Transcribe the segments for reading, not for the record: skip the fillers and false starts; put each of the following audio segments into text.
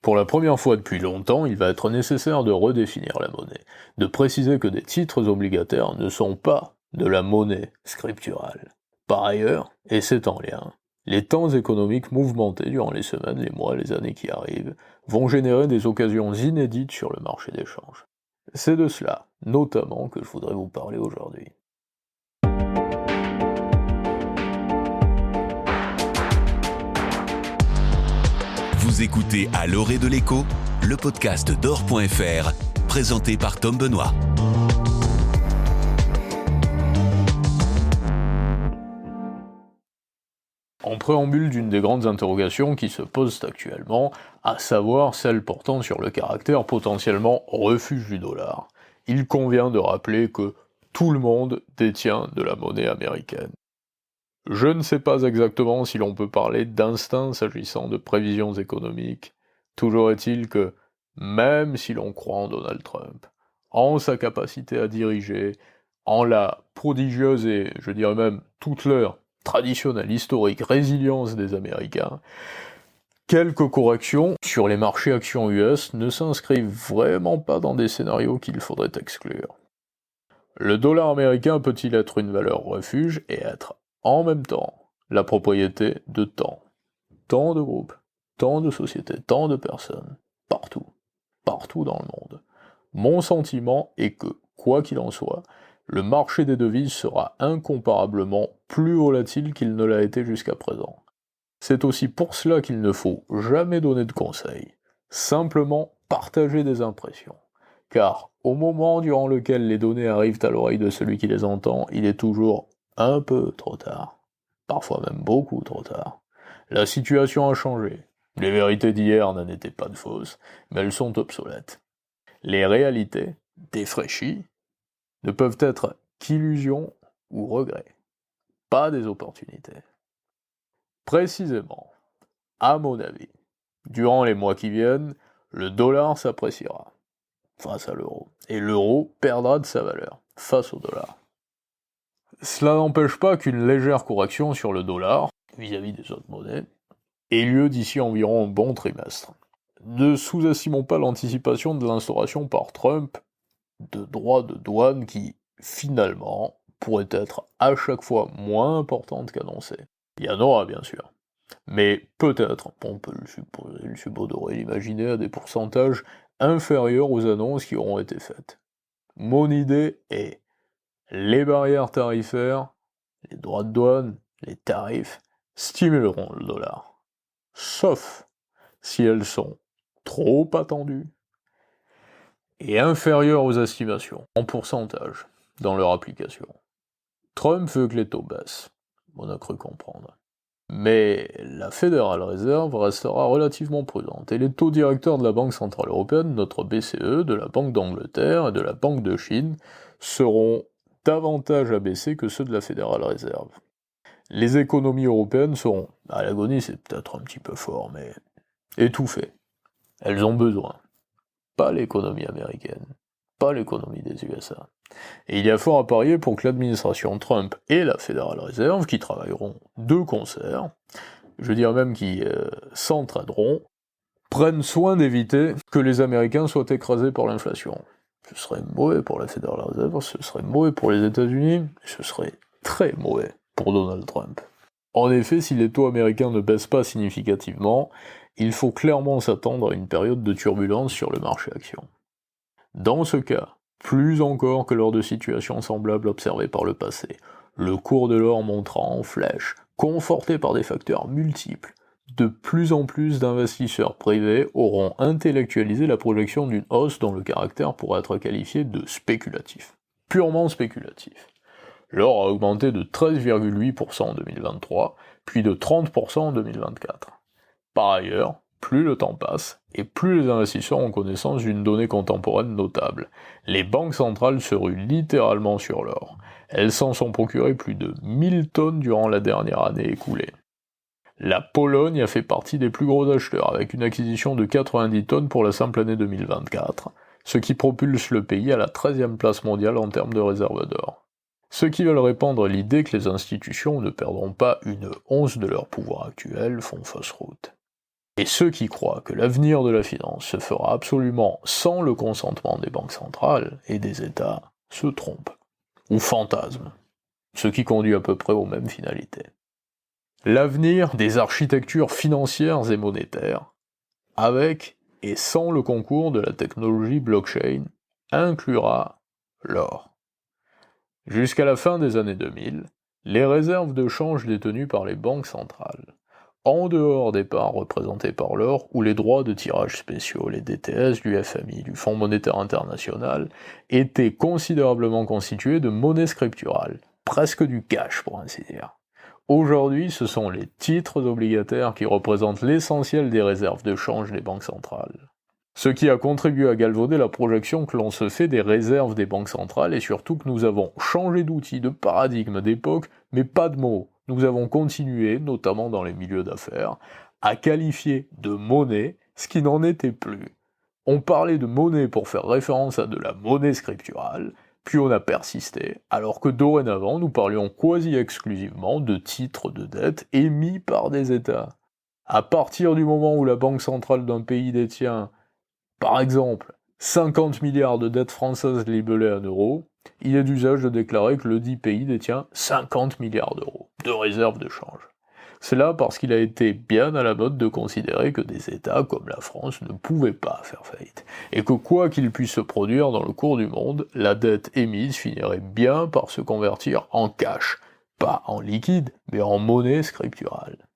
Pour la première fois depuis longtemps, il va être nécessaire de redéfinir la monnaie, de préciser que des titres obligataires ne sont pas de la monnaie scripturale. Par ailleurs, et c'est en lien, les temps économiques mouvementés durant les semaines, les mois, les années qui arrivent, vont générer des occasions inédites sur le marché des changes. C'est de cela, notamment, que je voudrais vous parler aujourd'hui. Vous écoutez À l'orée de l'écho, le podcast d'or.fr, présenté par Tom Benoît. En préambule d'une des grandes interrogations qui se posent actuellement, à savoir celle portant sur le caractère potentiellement refuge du dollar, il convient de rappeler que tout le monde détient de la monnaie américaine. Je ne sais pas exactement si l'on peut parler d'instinct s'agissant de prévisions économiques, toujours est-il que, même si l'on croit en Donald Trump, en sa capacité à diriger, en la prodigieuse et, je dirais même, toute l'heure traditionnelle, historique, résilience des Américains, quelques corrections sur les marchés actions US ne s'inscrivent vraiment pas dans des scénarios qu'il faudrait exclure. Le dollar américain peut-il être une valeur refuge et être, en même temps, la propriété de tant de groupes, tant de sociétés, tant de personnes, partout dans le monde? Mon sentiment est que, quoi qu'il en soit, le marché des devises sera incomparablement plus volatile qu'il ne l'a été jusqu'à présent. C'est aussi pour cela qu'il ne faut jamais donner de conseils, simplement partager des impressions. Car au moment durant lequel les données arrivent à l'oreille de celui qui les entend, il est toujours un peu trop tard, parfois même beaucoup trop tard. La situation a changé. Les vérités d'hier n'en étaient pas de fausses, mais elles sont obsolètes. Les réalités, défraîchies, ne peuvent être qu'illusions ou regrets, pas des opportunités. Précisément, à mon avis, durant les mois qui viennent, le dollar s'appréciera face à l'euro, et l'euro perdra de sa valeur face au dollar. Cela n'empêche pas qu'une légère correction sur le dollar, vis-à-vis des autres monnaies, ait lieu d'ici environ un bon trimestre. Ne sous-estimons pas l'anticipation de l'instauration par Trump de droits de douane qui, finalement, pourraient être à chaque fois moins importantes qu'annoncées. Il y en aura, bien sûr. Mais peut-être, on peut le supposer, le subodorer, l'imaginer à des pourcentages inférieurs aux annonces qui auront été faites. Mon idée est, les barrières tarifaires, les droits de douane, les tarifs, stimuleront le dollar. Sauf si elles sont trop attendues et inférieures aux estimations, en pourcentage, dans leur application. Trump veut que les taux baissent, on a cru comprendre. Mais la Federal Reserve restera relativement prudente, et les taux directeurs de la Banque Centrale Européenne, notre BCE, de la Banque d'Angleterre et de la Banque de Chine seront davantage abaissés que ceux de la Federal Reserve. Les économies européennes seront, à l'agonie c'est peut-être un petit peu fort, mais étouffées. Elles ont besoin. Pas l'économie américaine, pas l'économie des USA. Et il y a fort à parier pour que l'administration Trump et la Federal Reserve, qui travailleront de concert, je dirais même qui s'entraideront, prennent soin d'éviter que les Américains soient écrasés par l'inflation. Ce serait mauvais pour la Federal Reserve, ce serait mauvais pour les États-Unis, ce serait très mauvais pour Donald Trump. En effet, si les taux américains ne baissent pas significativement, il faut clairement s'attendre à une période de turbulence sur le marché action. Dans ce cas, plus encore que lors de situations semblables observées par le passé, le cours de l'or montera en flèche, conforté par des facteurs multiples. De plus en plus d'investisseurs privés auront intellectualisé la projection d'une hausse dont le caractère pourrait être qualifié de spéculatif. Purement spéculatif. L'or a augmenté de 13,8% en 2023, puis de 30% en 2024. Par ailleurs, plus le temps passe, et plus les investisseurs ont connaissance d'une donnée contemporaine notable. Les banques centrales se ruent littéralement sur l'or. Elles s'en sont procurées plus de 1000 tonnes durant la dernière année écoulée. La Pologne a fait partie des plus gros acheteurs, avec une acquisition de 90 tonnes pour la simple année 2024, ce qui propulse le pays à la 13e place mondiale en termes de réserve d'or. Ceux qui veulent répandre l'idée que les institutions ne perdront pas une once de leur pouvoir actuel font fausse route. Et ceux qui croient que l'avenir de la finance se fera absolument sans le consentement des banques centrales et des États se trompent, ou fantasment, ce qui conduit à peu près aux mêmes finalités. L'avenir des architectures financières et monétaires, avec et sans le concours de la technologie blockchain, inclura l'or. Jusqu'à la fin des années 2000, les réserves de change détenues par les banques centrales, en dehors des parts représentées par l'or ou les droits de tirage spéciaux, les DTS du FMI, du Fonds monétaire international, étaient considérablement constituées de monnaie scripturale, presque du cash pour ainsi dire. Aujourd'hui, ce sont les titres obligataires qui représentent l'essentiel des réserves de change des banques centrales. Ce qui a contribué à galvauder la projection que l'on se fait des réserves des banques centrales et surtout que nous avons changé d'outil, de paradigme, d'époque, mais pas de mots. Nous avons continué, notamment dans les milieux d'affaires, à qualifier de monnaie ce qui n'en était plus. On parlait de monnaie pour faire référence à de la monnaie scripturale, puis on a persisté, alors que dorénavant nous parlions quasi exclusivement de titres de dette émis par des États. À partir du moment où la banque centrale d'un pays détient, par exemple, 50 milliards de dettes françaises libellées en euros, il est d'usage de déclarer que le dit pays détient 50 milliards d'euros de réserves de change. C'est là parce qu'il a été bien à la mode de considérer que des États comme la France ne pouvaient pas faire faillite, et que quoi qu'il puisse se produire dans le cours du monde, la dette émise finirait bien par se convertir en cash, pas en liquide, mais en monnaie scripturale.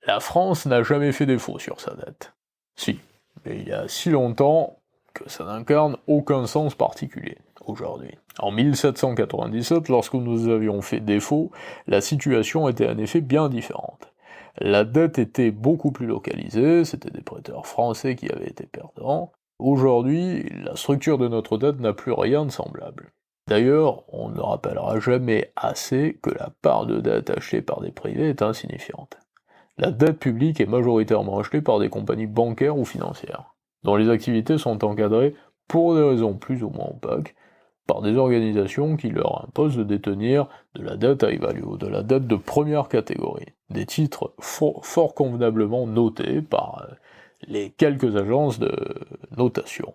La France n'a jamais fait défaut sur sa dette. Si, mais il y a si longtemps que ça n'incarne aucun sens particulier aujourd'hui. En 1797, lorsque nous avions fait défaut, la situation était en effet bien différente. La dette était beaucoup plus localisée, c'était des prêteurs français qui avaient été perdants. Aujourd'hui, la structure de notre dette n'a plus rien de semblable. D'ailleurs, on ne rappellera jamais assez que la part de dette achetée par des privés est insignifiante. La dette publique est majoritairement achetée par des compagnies bancaires ou financières, dont les activités sont encadrées, pour des raisons plus ou moins opaques, par des organisations qui leur imposent de détenir de la dette high value, de la dette de première catégorie, des titres fort convenablement notés par les quelques agences de notation.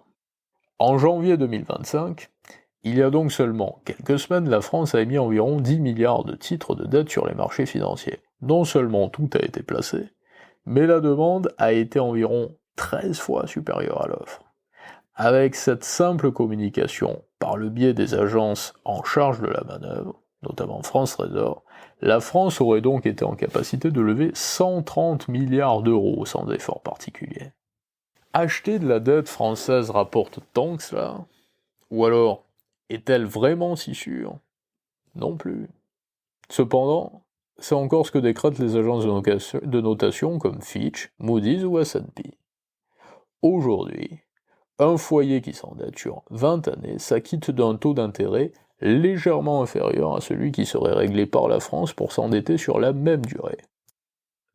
En janvier 2025, il y a donc seulement quelques semaines, la France a émis environ 10 milliards de titres de dette sur les marchés financiers. Non seulement tout a été placé, mais la demande a été environ 13 fois supérieure à l'offre. Avec cette simple communication par le biais des agences en charge de la manœuvre, notamment France Trésor, la France aurait donc été en capacité de lever 130 milliards d'euros sans effort particulier. Acheter de la dette française rapporte tant que cela? Ou alors, est-elle vraiment si sûre? Non plus. Cependant, c'est encore ce que décrètent les agences de notation comme Fitch, Moody's ou S&P. Aujourd'hui, un foyer qui s'endette sur 20 années s'acquitte d'un taux d'intérêt légèrement inférieur à celui qui serait réglé par la France pour s'endetter sur la même durée.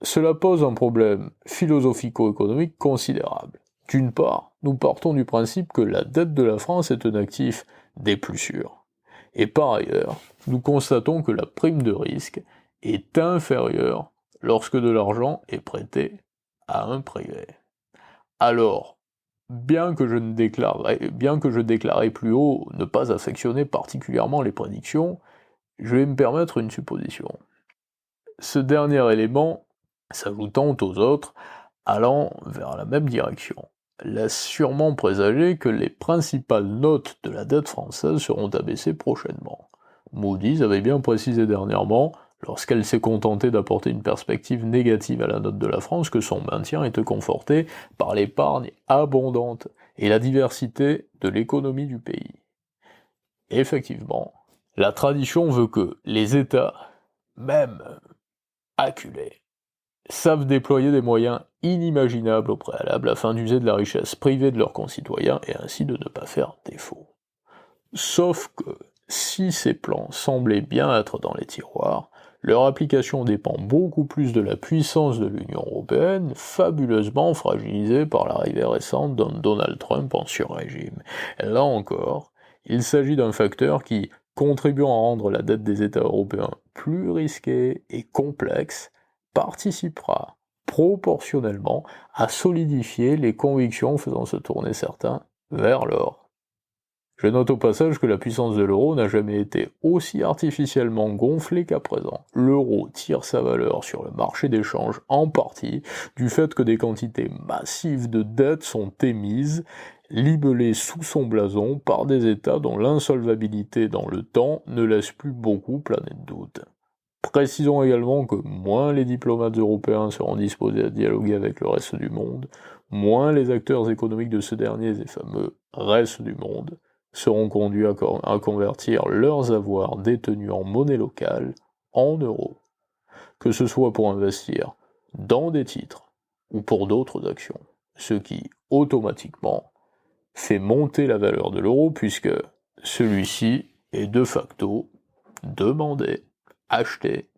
Cela pose un problème philosophico-économique considérable. D'une part, nous partons du principe que la dette de la France est un actif des plus sûrs. Et par ailleurs, nous constatons que la prime de risque est inférieure lorsque de l'argent est prêté à un privé. Alors, bien que je déclarais plus haut ne pas affectionner particulièrement les prédictions, je vais me permettre une supposition. Ce dernier élément, s'ajoutant aux autres, allant vers la même direction, laisse sûrement présager que les principales notes de la dette française seront abaissées prochainement. Moody's avait bien précisé dernièrement, lorsqu'elle s'est contentée d'apporter une perspective négative à la note de la France, que son maintien était conforté par l'épargne abondante et la diversité de l'économie du pays. Effectivement, la tradition veut que les États, même acculés, savent déployer des moyens inimaginables au préalable afin d'user de la richesse privée de leurs concitoyens et ainsi de ne pas faire défaut. Sauf que, si ces plans semblaient bien être dans les tiroirs, leur application dépend beaucoup plus de la puissance de l'Union européenne, fabuleusement fragilisée par l'arrivée récente d'un Donald Trump en sur-régime. Là encore, il s'agit d'un facteur qui, contribuant à rendre la dette des États européens plus risquée et complexe, participera proportionnellement à solidifier les convictions faisant se tourner certains vers l'or. Je note au passage que la puissance de l'euro n'a jamais été aussi artificiellement gonflée qu'à présent. L'euro tire sa valeur sur le marché d'échange en partie du fait que des quantités massives de dettes sont émises, libellées sous son blason par des États dont l'insolvabilité dans le temps ne laisse plus beaucoup planer de doute. Précisons également que moins les diplomates européens seront disposés à dialoguer avec le reste du monde, moins les acteurs économiques de ce dernier et fameux reste du monde seront conduits à convertir leurs avoirs détenus en monnaie locale en euros, que ce soit pour investir dans des titres ou pour d'autres actions, ce qui, automatiquement, fait monter la valeur de l'euro puisque celui-ci est de facto demandé, acheté